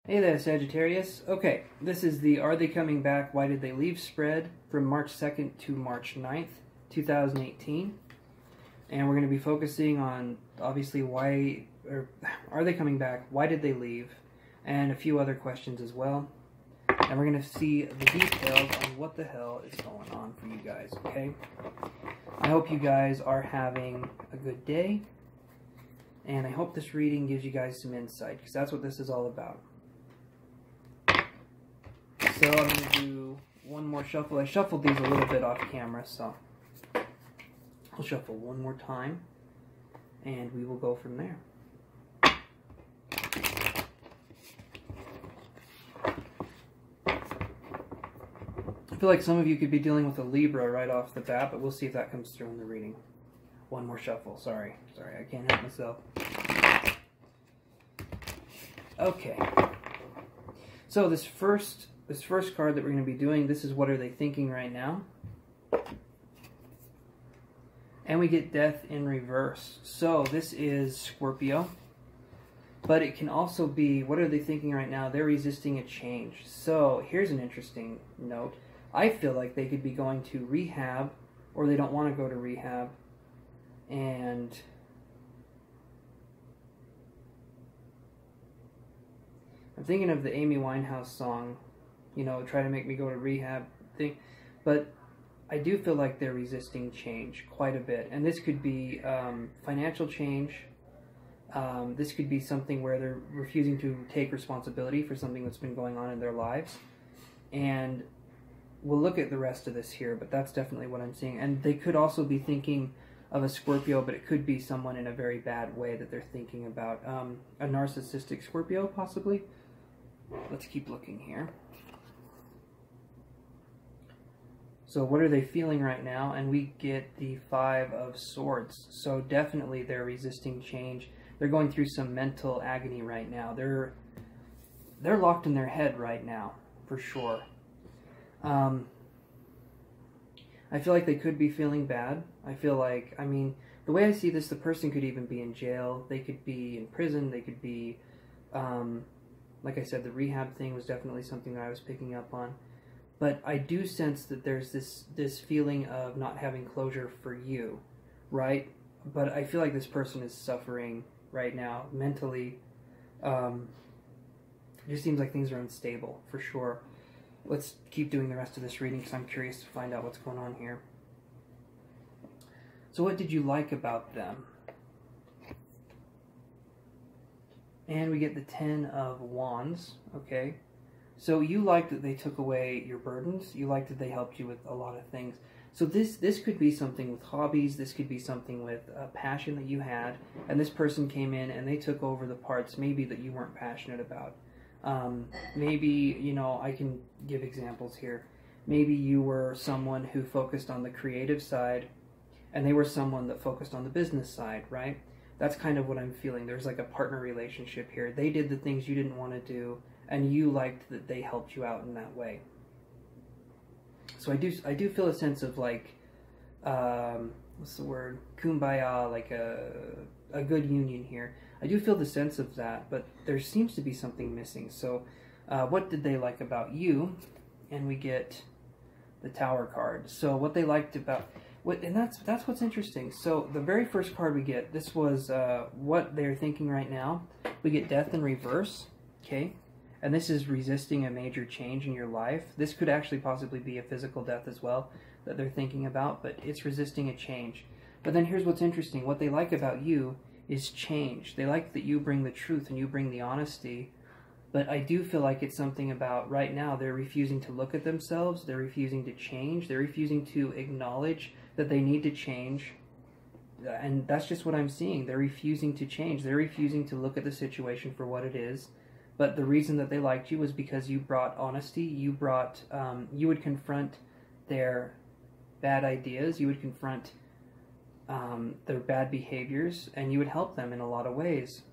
Hey there, Sagittarius. Okay, this is the Are They Coming Back? Why Did They Leave spread from March 2nd to March 9th, 2018. And we're going to be focusing on, obviously, why, or are they coming back? Why did they leave? And a few other questions as well. And we're going to see the details on what the hell is going on for you guys, okay? I hope you guys are having a good day. And I hope this reading gives you guys some insight, because that's what this is all about. So I'm going to do one more shuffle. I shuffled these a little bit off camera, so I'll shuffle one more time, and we will go from there. I feel like some of you could be dealing with a Libra right off the bat, but we'll see if that comes through in the reading. One more shuffle. Sorry, I can't help myself. Okay. So this first card that we're going to be doing, this is what are they thinking right now? And we get Death in reverse. So this is Scorpio. But it can also be, what are they thinking right now? They're resisting a change. So here's an interesting note. I feel like they could be going to rehab, or they don't want to go to rehab. And I'm thinking of the Amy Winehouse song, you know, try to make me go to rehab thing. But I do feel like they're resisting change quite a bit. And this could be financial change. This could be something where they're refusing to take responsibility for something that's been going on in their lives. And we'll look at the rest of this here, but that's definitely what I'm seeing. And they could also be thinking of a Scorpio, but it could be someone in a very bad way that they're thinking about. A narcissistic Scorpio, possibly. Let's keep looking here. So what are they feeling right now? And we get the Five of Swords. So definitely they're resisting change. They're going through some mental agony right now. They're locked in their head right now, for sure. I feel like they could be feeling bad. I feel like, I mean, the way I see this, the person could even be in jail. They could be in prison. They could be, like I said, the rehab thing was definitely something that I was picking up on. But I do sense that there's this feeling of not having closure for you, right? But I feel like this person is suffering right now mentally. It just seems like things are unstable, for sure. Let's keep doing the rest of this reading because I'm curious to find out what's going on here. So what did you like about them? And we get the Ten of Wands, okay? So you liked that they took away your burdens. You liked that they helped you with a lot of things. So this could be something with hobbies. This could be something with a passion that you had. And this person came in and they took over the parts maybe that you weren't passionate about. Maybe, you know, I can give examples here. Maybe you were someone who focused on the creative side and they were someone that focused on the business side, right? That's kind of what I'm feeling. There's like a partner relationship here. They did the things you didn't want to do and you liked that they helped you out in that way. So I do feel a sense of like, what's the word? Kumbaya, like a good union here. I do feel the sense of that, but there seems to be something missing. So what did they like about you? And we get the Tower card. So what they liked about, and that's what's interesting. So the very first card we get, this was what they're thinking right now. We get Death in reverse, okay? And this is resisting a major change in your life. This could actually possibly be a physical death as well that they're thinking about, but it's resisting a change. But then here's what's interesting. What they like about you is change. They like that you bring the truth and you bring the honesty. But I do feel like it's something about right now they're refusing to look at themselves. They're refusing to change. They're refusing to acknowledge that they need to change. And that's just what I'm seeing. They're refusing to change. They're refusing to look at the situation for what it is. But the reason that they liked you was because you brought honesty. You brought, you would confront their bad ideas. You would confront their bad behaviors, and you would help them in a lot of ways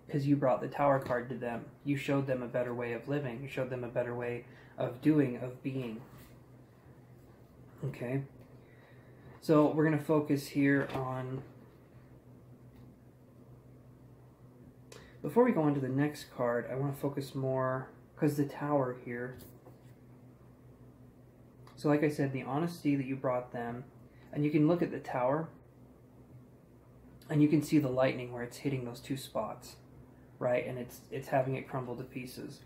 because you brought the Tower card to them. You showed them a better way of living. You showed them a better way of doing, of being. Okay? So we're going to focus here on Before we go on to the next card, I want to focus more, because the Tower here. So like I said, the honesty that you brought them, and you can look at the Tower, and you can see the lightning where it's hitting those two spots, right? And it's having it crumble to pieces.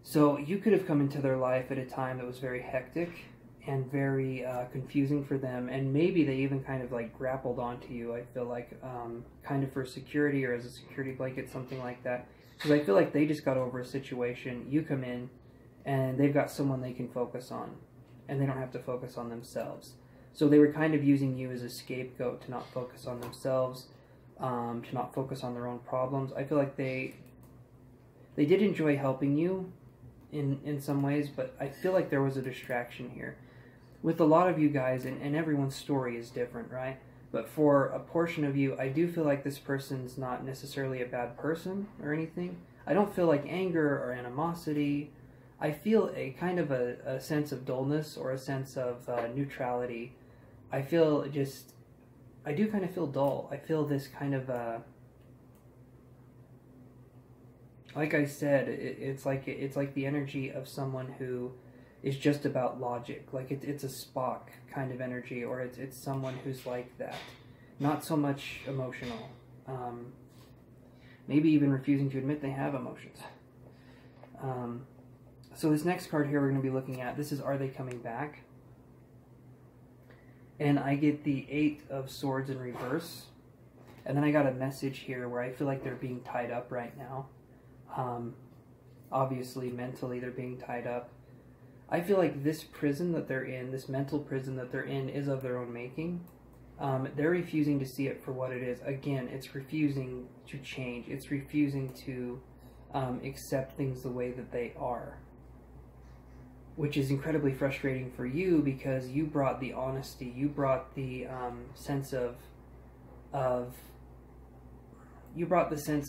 So you could have come into their life at a time that was very hectic and very confusing for them, and maybe they even kind of like grappled onto you, I feel like, kind of for security or as a security blanket, something like that. Because I feel like they just got over a situation, you come in, and they've got someone they can focus on, and they don't have to focus on themselves. So they were kind of using you as a scapegoat to not focus on themselves, to not focus on their own problems. I feel like they did enjoy helping you in some ways, but I feel like there was a distraction here. With a lot of you guys, and everyone's story is different, right? But for a portion of you, I do feel like this person's not necessarily a bad person or anything. I don't feel like anger or animosity. I feel a kind of a sense of dullness or a sense of neutrality. I feel just, I do kind of feel dull. I feel this kind of, like I said, it's like the energy of someone who is just about logic. Like it's a Spock kind of energy, or it's someone who's like that. Not so much emotional. Maybe even refusing to admit they have emotions. So this next card here we're going to be looking at, this is Are They Coming Back? And I get the 8 of Swords in reverse. And then I got a message here where I feel like they're being tied up right now. Obviously, mentally, they're being tied up. I feel like this prison that they're in, this mental prison that they're in, is of their own making. They're refusing to see it for what it is. Again, it's refusing to change. It's refusing to accept things the way that they are. Which is incredibly frustrating for you, because you brought the honesty, you brought the sense of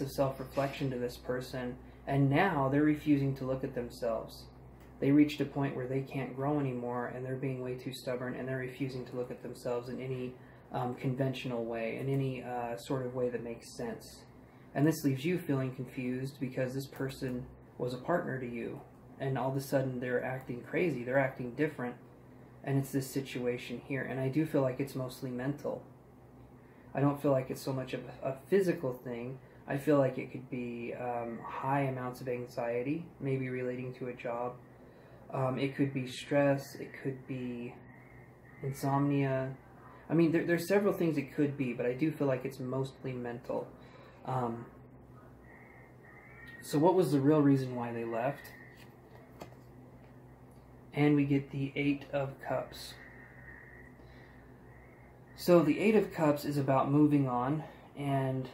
self-reflection to this person, and now they're refusing to look at themselves. They reached a point where they can't grow anymore, and they're being way too stubborn, and they're refusing to look at themselves in any conventional way, in any sort of way that makes sense. And this leaves you feeling confused, because this person was a partner to you, and all of a sudden they're acting crazy, they're acting different, and it's this situation here. And I do feel like it's mostly mental. I don't feel like it's so much of a physical thing. I feel like it could be high amounts of anxiety, maybe relating to a job. It could be stress, it could be insomnia. I mean, there's several things it could be, but I do feel like it's mostly mental. So what was the real reason why they left? And we get the 8 of Cups. So the 8 of Cups is about moving on and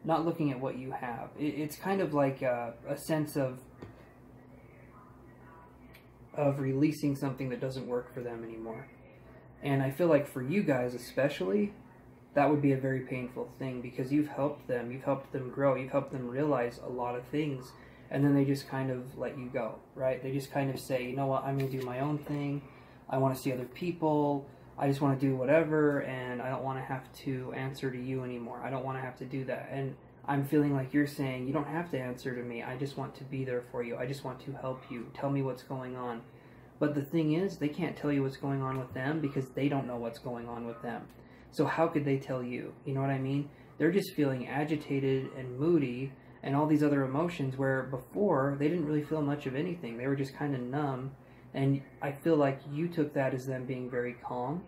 not looking at what you have. It's kind of like a sense of releasing something that doesn't work for them anymore. And I feel like for you guys especially, that would be a very painful thing, because you've helped them grow, you've helped them realize a lot of things, and then they just kind of let you go, right? They just kind of say, you know what, I'm going to do my own thing, I want to see other people, I just want to do whatever, and I don't want to have to answer to you anymore. I don't want to have to do that. And I'm feeling like you're saying, you don't have to answer to me, I just want to be there for you, I just want to help you, tell me what's going on. But the thing is, they can't tell you what's going on with them, because they don't know what's going on with them. So how could they tell you? You know what I mean? They're just feeling agitated and moody and all these other emotions, where before they didn't really feel much of anything. They were just kind of numb. And I feel like you took that as them being very calm.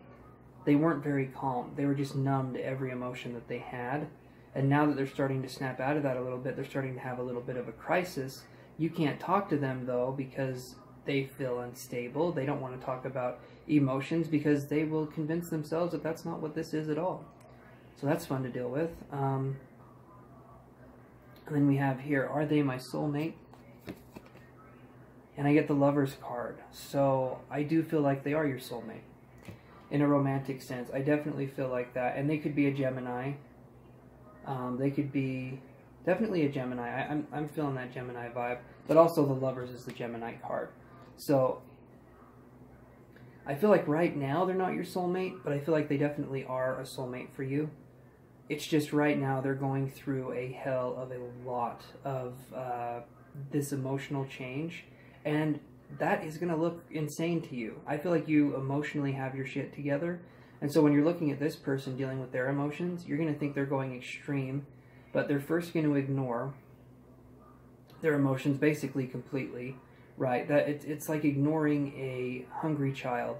They weren't very calm. They were just numb to every emotion that they had. And now that they're starting to snap out of that a little bit, they're starting to have a little bit of a crisis. You can't talk to them, though, because they feel unstable. They don't want to talk about emotions, because they will convince themselves that that's not what this is at all. So that's fun to deal with. And then we have here, Are They My Soulmate? And I get the Lover's card. So I do feel like they are your soulmate. In a romantic sense, I definitely feel like that. And they could be a Gemini. They could be definitely a Gemini. I'm feeling that Gemini vibe. But also the Lovers is the Gemini card. So I feel like right now they're not your soulmate, but I feel like they definitely are a soulmate for you. It's just right now they're going through a hell of a lot of this emotional change, and that is going to look insane to you. I feel like you emotionally have your shit together, and so when you're looking at this person dealing with their emotions, you're going to think they're going extreme, but they're first going to ignore their emotions basically completely, right? That it's like ignoring a hungry child.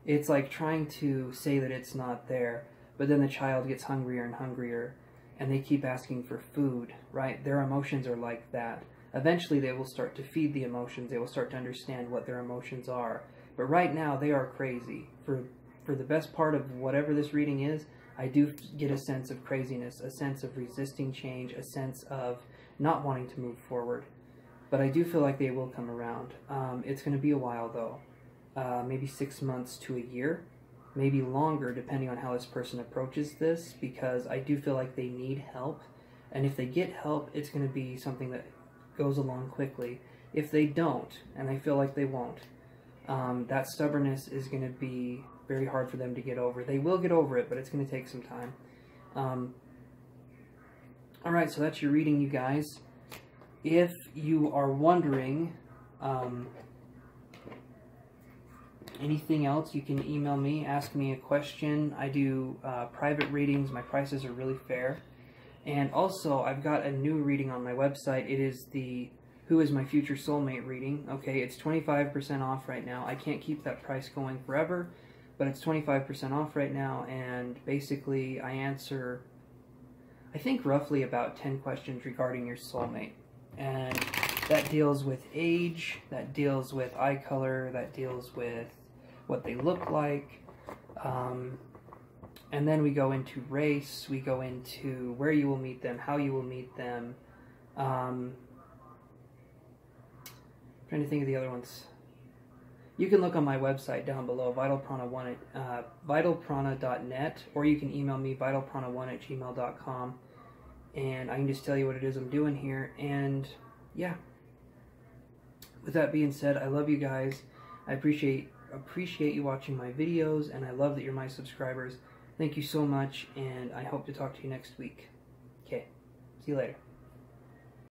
It's like trying to say that it's not there, but then the child gets hungrier and hungrier, and they keep asking for food, right? Their emotions are like that. Eventually they will start to feed the emotions. They will start to understand what their emotions are. But right now they are crazy. For the best part of whatever this reading is, I do get a sense of craziness, a sense of resisting change, a sense of not wanting to move forward. But I do feel like they will come around. It's going to be a while though. Maybe 6 months to a year. Maybe longer, depending on how this person approaches this, because I do feel like they need help. And if they get help, it's going to be something that goes along quickly. If they don't, and I feel like they won't, that stubbornness is going to be very hard for them to get over. They will get over it, but it's going to take some time. Alright, so that's your reading, you guys. If you are wondering anything else, you can email me, ask me a question. I do private readings. My prices are really fair. And also, I've got a new reading on my website. It is the Who is My Future Soulmate reading. Okay, it's 25% off right now. I can't keep that price going forever, but it's 25% off right now, and basically I answer, I think, roughly about 10 questions regarding your soulmate. And that deals with age, that deals with eye color, that deals with what they look like, and then we go into race, we go into where you will meet them, how you will meet them. Trying to think of the other ones. You can look on my website down below, vitalprana.net, or you can email me, vitalprana1@gmail.com, and I can just tell you what it is I'm doing here. And yeah, with that being said, I love you guys. I appreciate you watching my videos, and I love that you're my subscribers. Thank you so much, and I hope to talk to you next week. Okay, see you later.